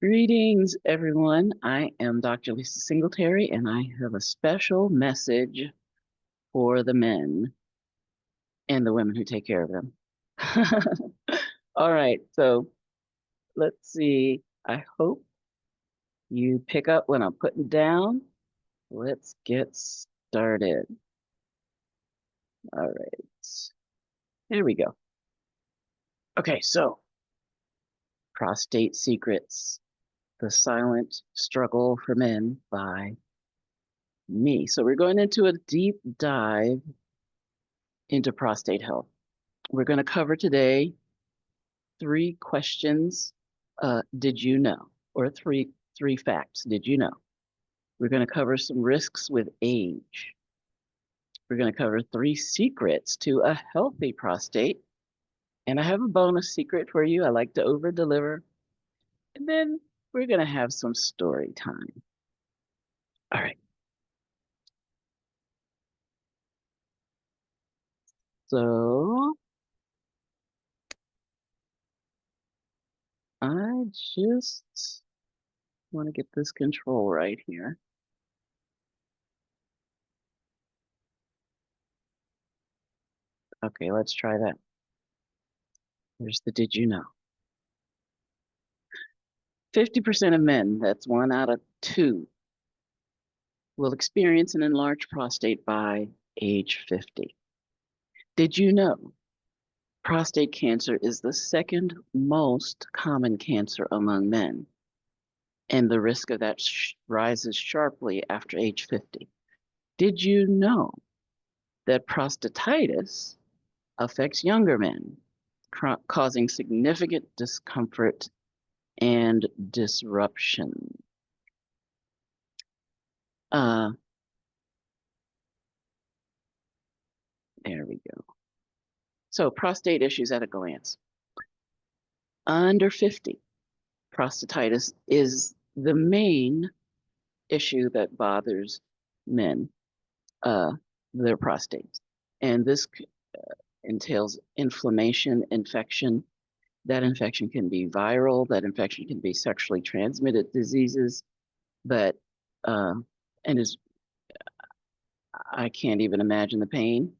Greetings, everyone. I am Dr. Lisa Singletary, and I have a special message for the men and the women who take care of them. All right, so let's see. I hope you pick up what I'm putting down. Let's get started. All right, here we go. Okay, so Prostate Secrets, the silent struggle for men by me. So we're going into a deep dive into prostate health. We're going to cover today 3 questions. Did you know? Or three facts. Did you know? We're going to cover some risks with age. We're going to cover 3 secrets to a healthy prostate. And I have a bonus secret for you. I like to over deliver. And then we're going to have some story time. All right. So I just want to get this control right here. Okay, let's try that. Here's the did you know? 50% of men, that's 1 out of 2, will experience an enlarged prostate by age 50. Did you know prostate cancer is the second most common cancer among men, and the risk of that rises sharply after age 50? Did you know that prostatitis affects younger men, causing significant discomfort and disruption? There we go. So prostate issues at a glance. Under 50, prostatitis is the main issue that bothers men, their prostates. And this entails inflammation, infection. That infection can be viral, that infection can be sexually transmitted diseases, but, and is, I can't even imagine the pain.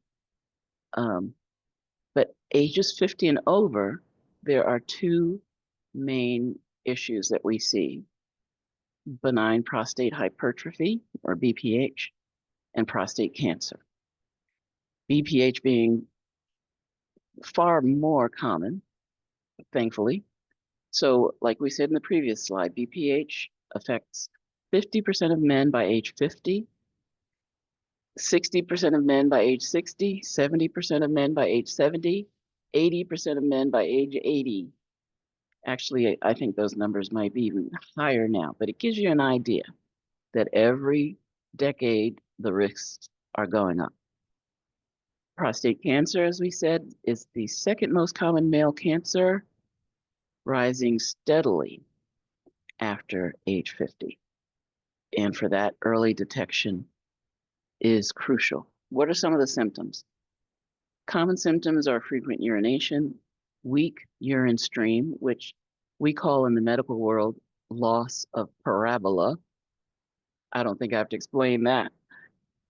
But ages 50 and over, there are 2 main issues that we see: benign prostate hypertrophy, or BPH, and prostate cancer. BPH being far more common, thankfully. So, like we said in the previous slide, BPH affects 50% of men by age 50, 60% of men by age 60, 70% of men by age 70, 80% of men by age 80. Actually, I think those numbers might be even higher now, but it gives you an idea that every decade the risks are going up. Prostate cancer, as we said, is the second most common male cancer, rising steadily after age 50. And for that, early detection is crucial. What are some of the symptoms? Common symptoms are frequent urination, weak urine stream, which we call in the medical world loss of parabola. I don't think I have to explain that.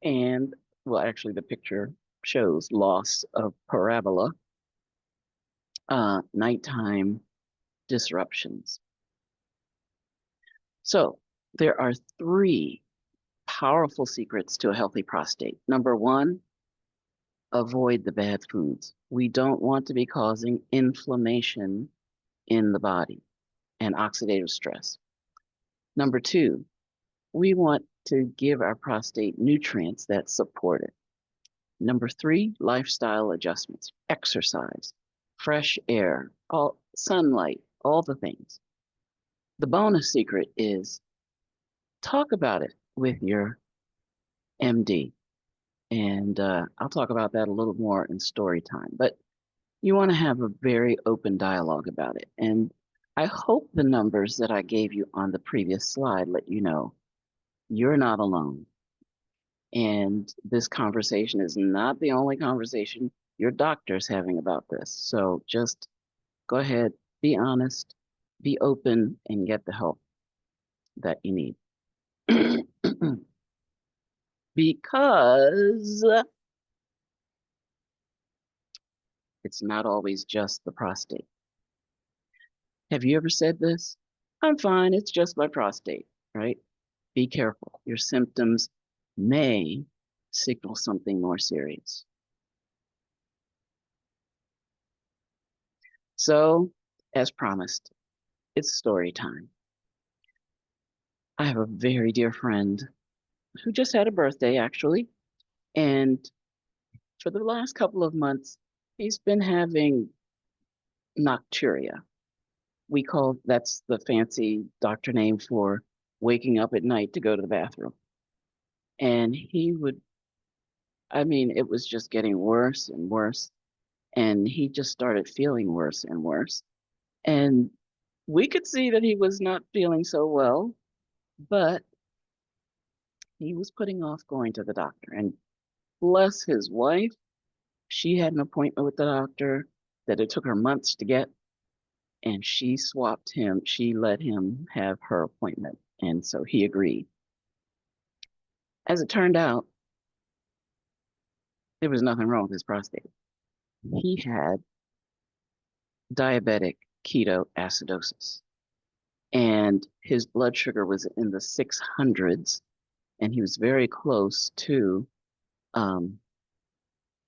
And, well, actually, the picture shows loss of parabola. Nighttime disruptions. So there are 3 powerful secrets to a healthy prostate. Number 1, avoid the bad foods. We don't want to be causing inflammation in the body and oxidative stress. Number 2, we want to give our prostate nutrients that support it. Number 3, lifestyle adjustments, exercise, fresh air, sunlight, all the things. The bonus secret is talk about it with your MD. And I'll talk about that a little more in story time. But you want to have a very open dialogue about it. And I hope the numbers that I gave you on the previous slide let you know you're not alone. And this conversation is not the only conversation your doctor's having about this. So just go ahead, be honest, be open, and get the help that you need. Because it's not always just the prostate. Have you ever said this? I'm fine, it's just my prostate, right? Be careful. Your symptoms may signal something more serious. So, as promised, it's story time. I have a very dear friend who just had a birthday, actually, and for the last couple of months, he's been having nocturia. That's the fancy doctor name for waking up at night to go to the bathroom. And it was just getting worse and worse. And he just started feeling worse and worse. And we could see that he was not feeling so well, but he was putting off going to the doctor. And bless his wife, she had an appointment with the doctor that it took her months to get. And she let him have her appointment. And so he agreed. As it turned out, there was nothing wrong with his prostate. He had diabetic ketoacidosis, and his blood sugar was in the 600s, and he was very close to um,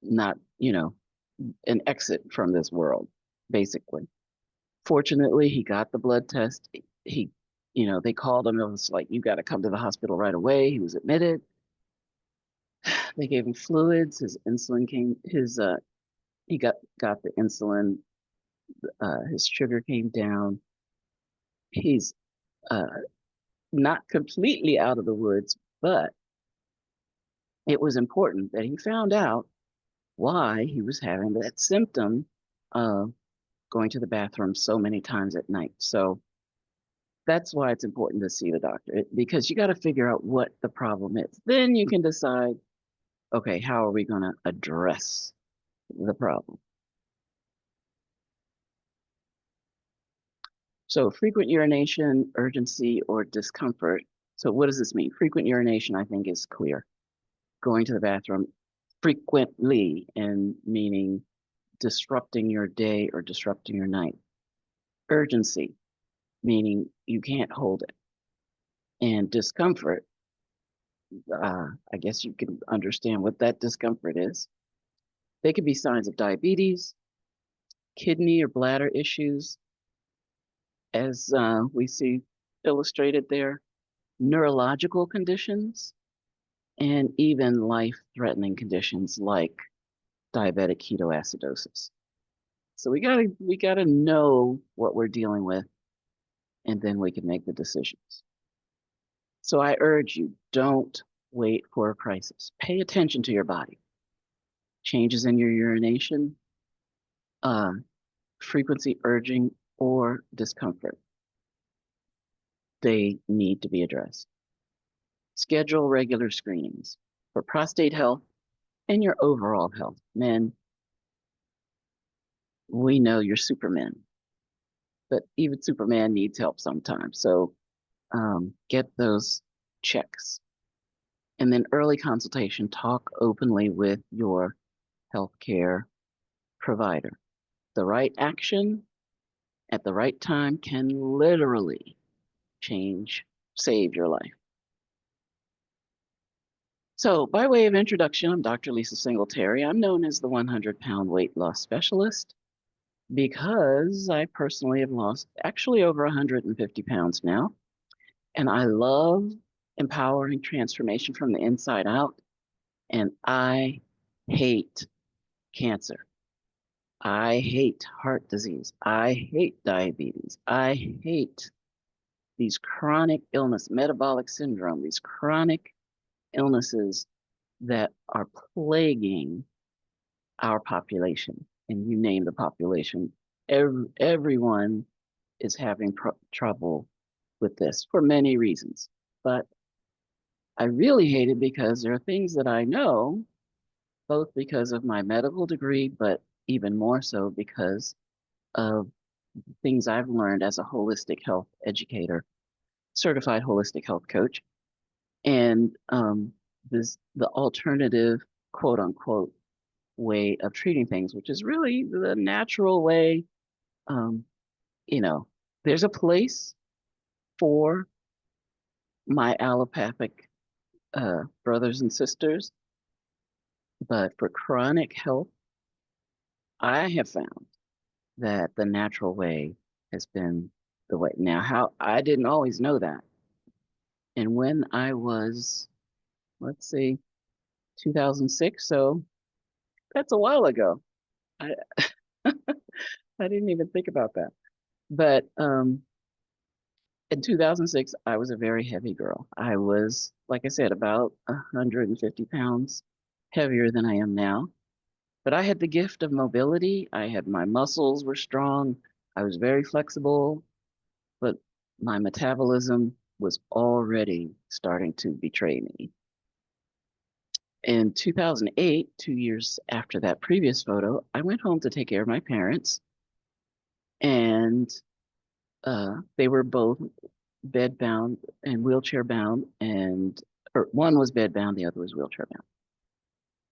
not, an exit from this world, basically. Fortunately, he got the blood test. They called him. It was like, you got to come to the hospital right away. He was admitted. They gave him fluids. His insulin came. He got the insulin. His sugar came down. He's uh, not completely out of the woods, but it was important that he found out why he was having that symptom of going to the bathroom so many times at night. So that's why it's important to see the doctor, because you got to figure out what the problem is. Then you can decide, okay, how are we going to address the problem? So frequent urination, urgency, or discomfort. So what does this mean? Frequent urination, I think, is clear. Going to the bathroom frequently, and meaning disrupting your day or disrupting your night. Urgency, meaning you can't hold it. And discomfort, I guess you can understand what that discomfort is. They could be signs of diabetes, kidney or bladder issues, as we see illustrated there, neurological conditions, and even life-threatening conditions like diabetic ketoacidosis. So we gotta know what we're dealing with, and then we can make the decisions. So I urge you, don't wait for a crisis. Pay attention to your body. Changes in your urination, uh, frequency, urging, or discomfort. They need to be addressed. Schedule regular screenings for prostate health and your overall health. Men, we know you're Supermen, but even Superman needs help sometimes. So get those checks. And then early consultation, talk openly with your healthcare provider. The right action at the right time can literally save your life. So, by way of introduction, I'm Dr. Lisa Singletary. I'm known as the 100-pound weight loss specialist because I personally have lost actually over 150 pounds now. And I love empowering transformation from the inside out. And I hate cancer. I hate heart disease. I hate diabetes. I hate these chronic illness, metabolic syndrome, these chronic illnesses that are plaguing our population. And you name the population. Everyone is having trouble with this for many reasons. But I really hate it because there are things that I know, both because of my medical degree, but even more so because of things I've learned as a holistic health educator certified holistic health coach, and the alternative, quote unquote, way of treating things, which is really the natural way. Um, you know, there's a place for my allopathic brothers and sisters, but for chronic health, I have found that the natural way has been the way. Now, how I didn't always know that. And when I was, let's see, 2006, so that's a while ago. I I didn't even think about that. But in 2006, I was a very heavy girl. I was, like I said, about 150 pounds heavier than I am now. But I had the gift of mobility. I had my muscles were strong. I was very flexible, but my metabolism was already starting to betray me. In 2008, 2 years after that previous photo, I went home to take care of my parents, and they were both bed bound and wheelchair bound, and or one was bed bound, the other was wheelchair bound.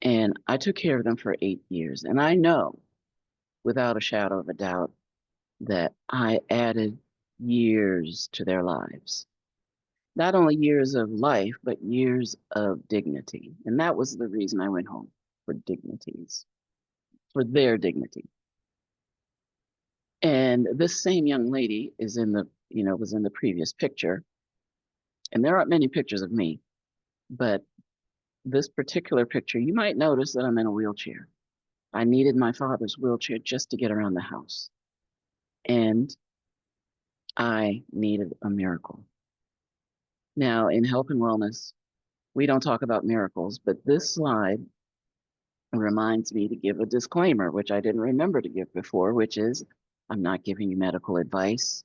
And I took care of them for 8 years. And I know without a shadow of a doubt that I added years to their lives. Not only years of life, but years of dignity. And that was the reason I went home, for dignities, for their dignity. And this same young lady is in the, was in the previous picture. And there aren't many pictures of me, but this particular picture, you might notice that I'm in a wheelchair. I needed my father's wheelchair just to get around the house. And I needed a miracle. Now, in health and wellness, we don't talk about miracles, but this slide reminds me to give a disclaimer, which I didn't remember to give before, which is I'm not giving you medical advice.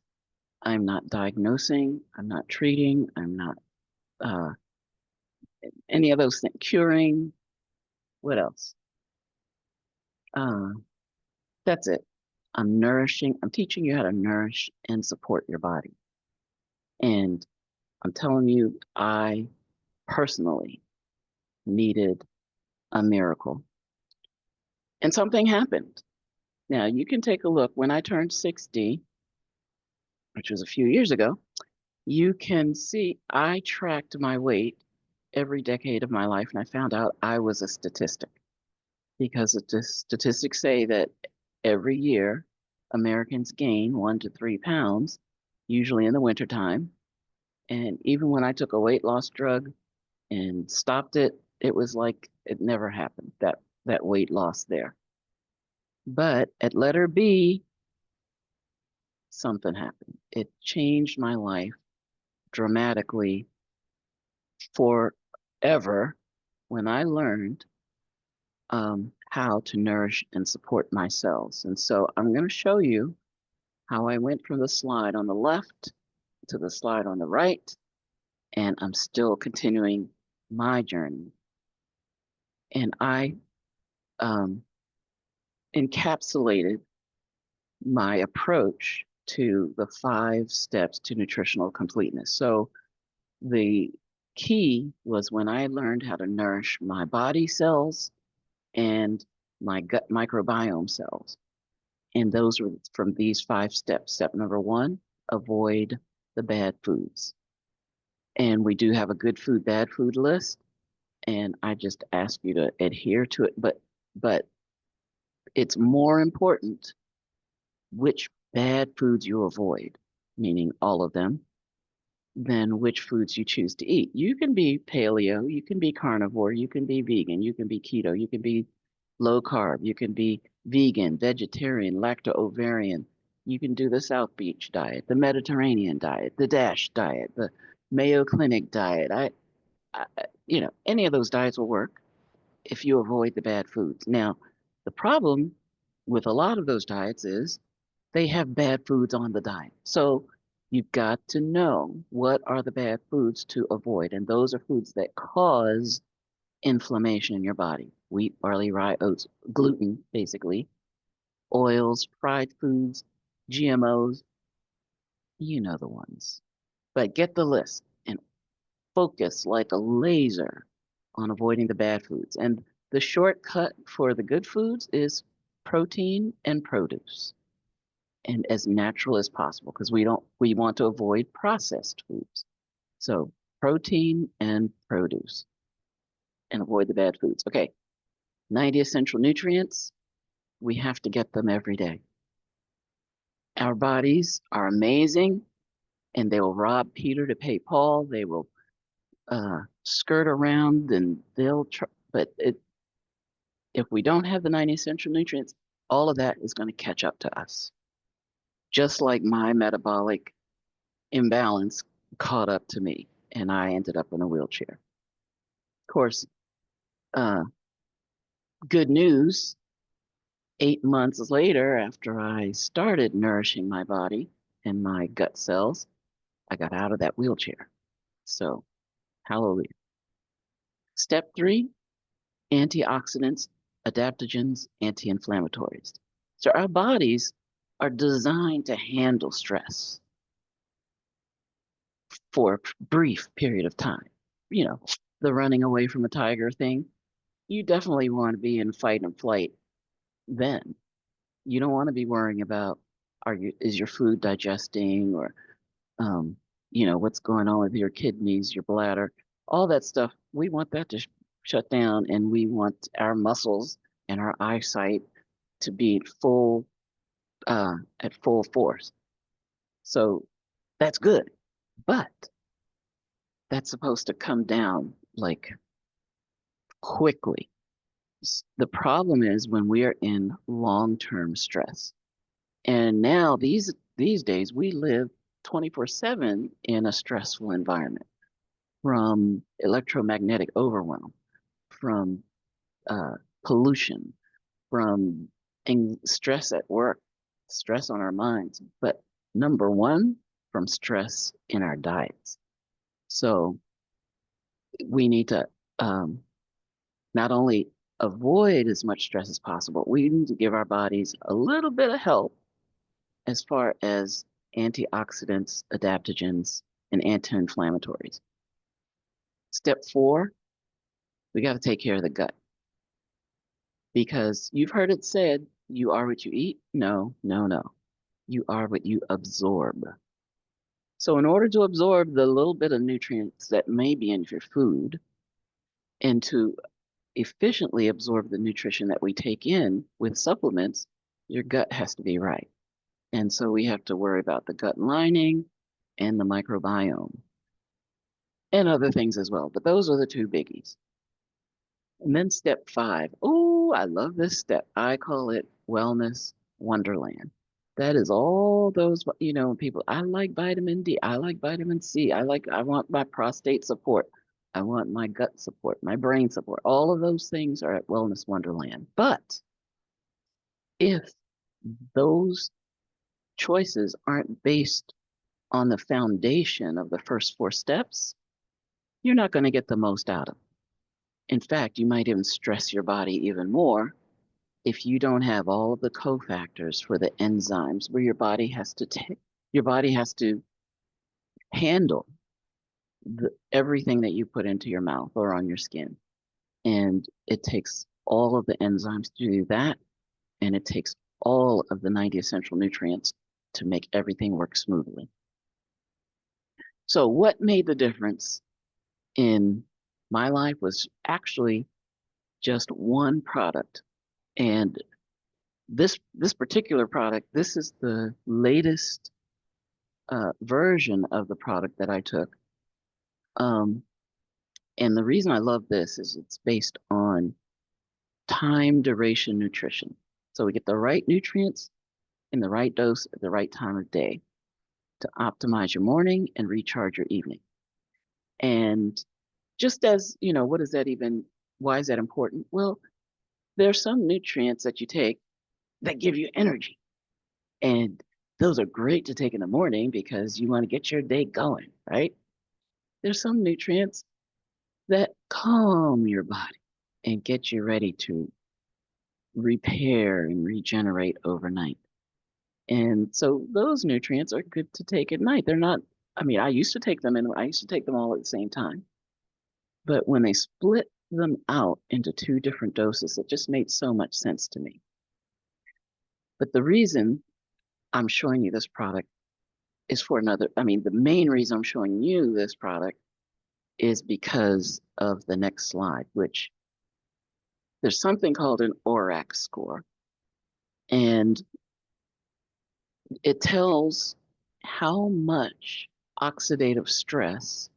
I'm not diagnosing. I'm not treating. I'm not uh, any of those things. Curing. What else? Uh, that's it. I'm nourishing. I'm teaching you how to nourish and support your body. And I'm telling you, I personally needed a miracle. And something happened. Now, you can take a look. When I turned 60, which was a few years ago, you can see I tracked my weight every decade of my life, and I found out I was a statistic because the statistics say that every year Americans gain 1 to 3 pounds, usually in the wintertime. And even when I took a weight loss drug and stopped it, it was like it never happened, that weight loss there. But at letter B, something happened. It changed my life dramatically forever when I learned how to nourish and support my cells. And so I'm going to show you how I went from the slide on the left to the slide on the right, and I'm still continuing my journey. And I encapsulated my approach to the 5 steps to nutritional completeness. So the key was when I learned how to nourish my body cells and my gut microbiome cells. And those were from these 5 steps. Step number 1, avoid the bad foods. And we do have a good food, bad food list. And I just ask you to adhere to it. But it's more important which bad foods you avoid, meaning all of them, than which foods you choose to eat. You can be paleo, you can be carnivore, you can be vegan, you can be keto, you can be low carb, you can be vegan, vegetarian, lacto-ovarian. You can do the South Beach diet, the Mediterranean diet, the DASH diet, the Mayo Clinic diet. Any of those diets will work if you avoid the bad foods. Now, the problem with a lot of those diets is they have bad foods on the diet. So you've got to know what are the bad foods to avoid. And those are foods that cause inflammation in your body. Wheat, barley, rye, oats, gluten, basically, oils, fried foods, GMOs, you know the ones. But get the list and focus like a laser on avoiding the bad foods. And the shortcut for the good foods is protein and produce, and as natural as possible, because we want to avoid processed foods. So protein and produce and avoid the bad foods. Okay, 90 essential nutrients, we have to get them every day. Our bodies are amazing, and they will rob Peter to pay Paul. They will skirt around, and they'll try, but if we don't have the 90 essential nutrients, all of that is going to catch up to us. Just like my metabolic imbalance caught up to me, and I ended up in a wheelchair. Of course, uh, good news, 8 months later, after I started nourishing my body and my gut cells, I got out of that wheelchair. So, hallelujah. Step 3, antioxidants, adaptogens, anti-inflammatories. So our bodies are designed to handle stress for a brief period of time. You know, the running away from a tiger thing, you definitely want to be in fight and flight then. You don't want to be worrying about is your food digesting, or what's going on with your kidneys, your bladder, all that stuff. We want that to shut down, and we want our muscles and our eyesight to be at full force. So that's good, but that's supposed to come down like quickly. The problem is when we are in long-term stress. And now these days we live 24/7 in a stressful environment, from electromagnetic overwhelm, from pollution, from stress at work, stress on our minds, but number one, from stress in our diets. So we need to not only avoid as much stress as possible, we need to give our bodies a little bit of help as far as antioxidants, adaptogens, and anti-inflammatories. Step 4, we got to take care of the gut. Because you've heard it said, you are what you eat. No, no, no. You are what you absorb. So in order to absorb the little bit of nutrients that may be in your food, and to efficiently absorb the nutrition that we take in with supplements, your gut has to be right. And so we have to worry about the gut lining and the microbiome and other things as well. But those are the two biggies. And then step 5. Oh, I love this step. I call it wellness wonderland. That is all those, people, I like vitamin D, I like vitamin C, I want my prostate support, I want my gut support, my brain support. All of those things are at wellness wonderland. But if those choices aren't based on the foundation of the first 4 steps, you're not going to get the most out of it. In fact, you might even stress your body even more if you don't have all of the cofactors for the enzymes where your body has to handle everything that you put into your mouth or on your skin. And it takes all of the enzymes to do that, and it takes all of the 90 essential nutrients to make everything work smoothly. So what made the difference in my life was actually just one product. And this particular product, this is the latest version of the product that I took. And the reason I love this is it's based on time duration nutrition. So we get the right nutrients in the right dose at the right time of day to optimize your morning and recharge your evening. And just as, why is that important? Well, there are some nutrients that you take that give you energy. And those are great to take in the morning because you want to get your day going, right? There's some nutrients that calm your body and get you ready to repair and regenerate overnight. And so those nutrients are good to take at night. They're not I mean, I used to take them and I used to take them all at the same time. But when they split them out into two different doses, it just made so much sense to me. But the reason I'm showing you this product is for another, I mean, the main reason I'm showing you this product is because of the next slide, which there's something called an ORAC score. And it tells how much oxidative stress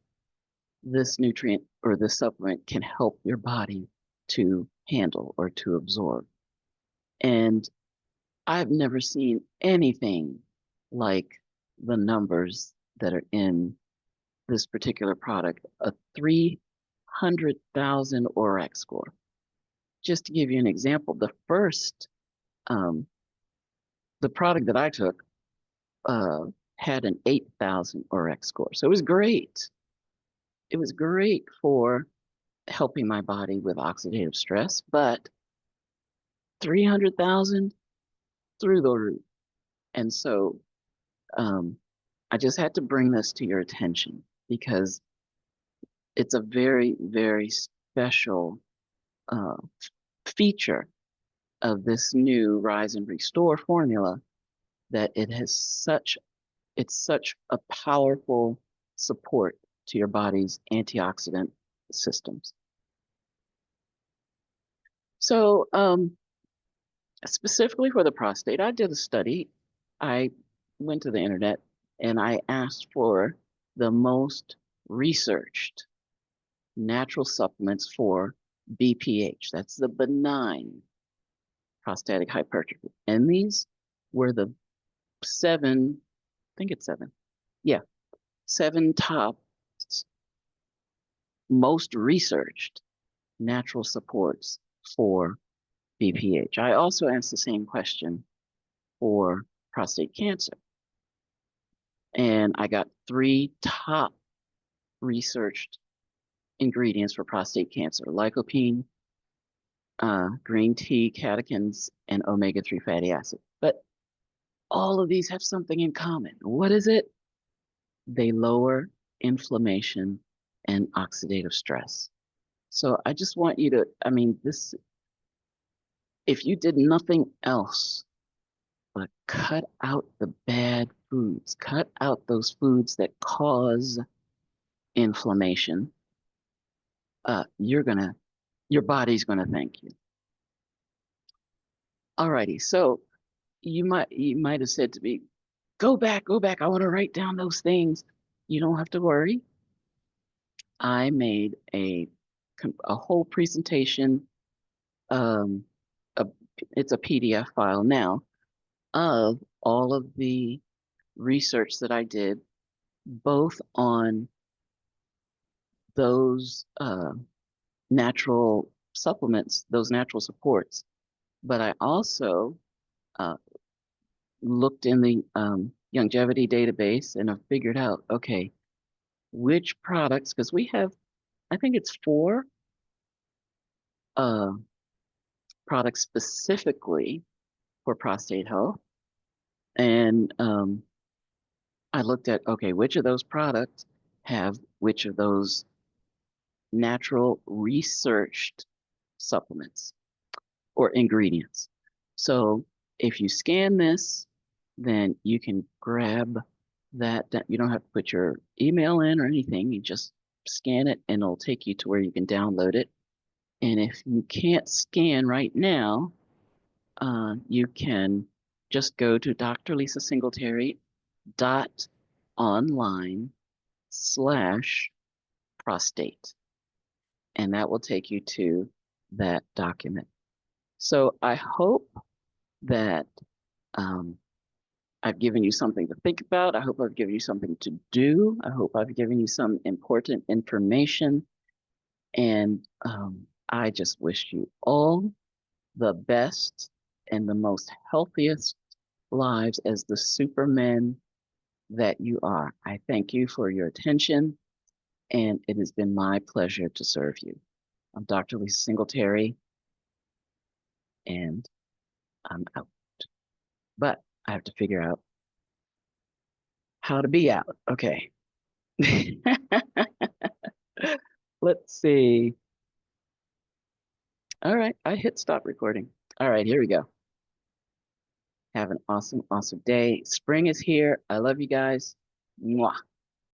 this nutrient or this supplement can help your body to handle or to absorb. And I've never seen anything like the numbers that are in this particular product, a 300,000 ORAC score. Just to give you an example, the product that I took had an 8,000 ORAC score. So it was great. It was great for helping my body with oxidative stress, but 300,000 through the roof. And so I just had to bring this to your attention because it's a very, very special uh, feature of this new Rise and Restore formula that it's such a powerful support to your body's antioxidant systems. So specifically for the prostate, I did a study. I went to the internet and I asked for the most researched natural supplements for BPH. That's the benign prostatic hypertrophy. And these were the seven, I think it's seven. Yeah, seven top most researched natural supports for BPH. I also asked the same question for prostate cancer. And I got three top researched ingredients for prostate cancer: lycopene, green tea catechins, and omega-3 fatty acid. But all of these have something in common. What is it? They lower inflammation and oxidative stress. So I just want you to, I mean, this, if you did nothing else but cut out the bad foods, cut out those foods that cause inflammation, your body's gonna thank you. Alrighty, so you might have said to me, go back, I want to write down those things. You don't have to worry. I made a whole presentation, um, a, it's a PDF file now, of all of the research that I did, both on those natural supplements, those natural supports, but I also uh, looked in the longevity database and I've figured out, okay, which products, because we have, I think it's 4 uh, products specifically for prostate health. And I looked at, okay, which of those products have which of those natural researched supplements or ingredients. So if you scan this, then you can grab that. You don't have to put your email in or anything. You just scan it and it'll take you to where you can download it. And if you can't scan right now, you can just go to drlisa-singletary.online/prostate, and that will take you to that document. So I hope that I've given you something to think about. I hope I've given you something to do. I hope I've given you some important information. And I just wish you all the best and the most healthiest lives as the supermen that you are. I thank you for your attention, and it has been my pleasure to serve you. I'm Dr. Lisa Singletary, and I'm out. But I have to figure out how to be out. Okay. Let's see. All right, I hit stop recording. All right, here we go. Have an awesome, awesome day. Spring is here. I love you guys. Mwah.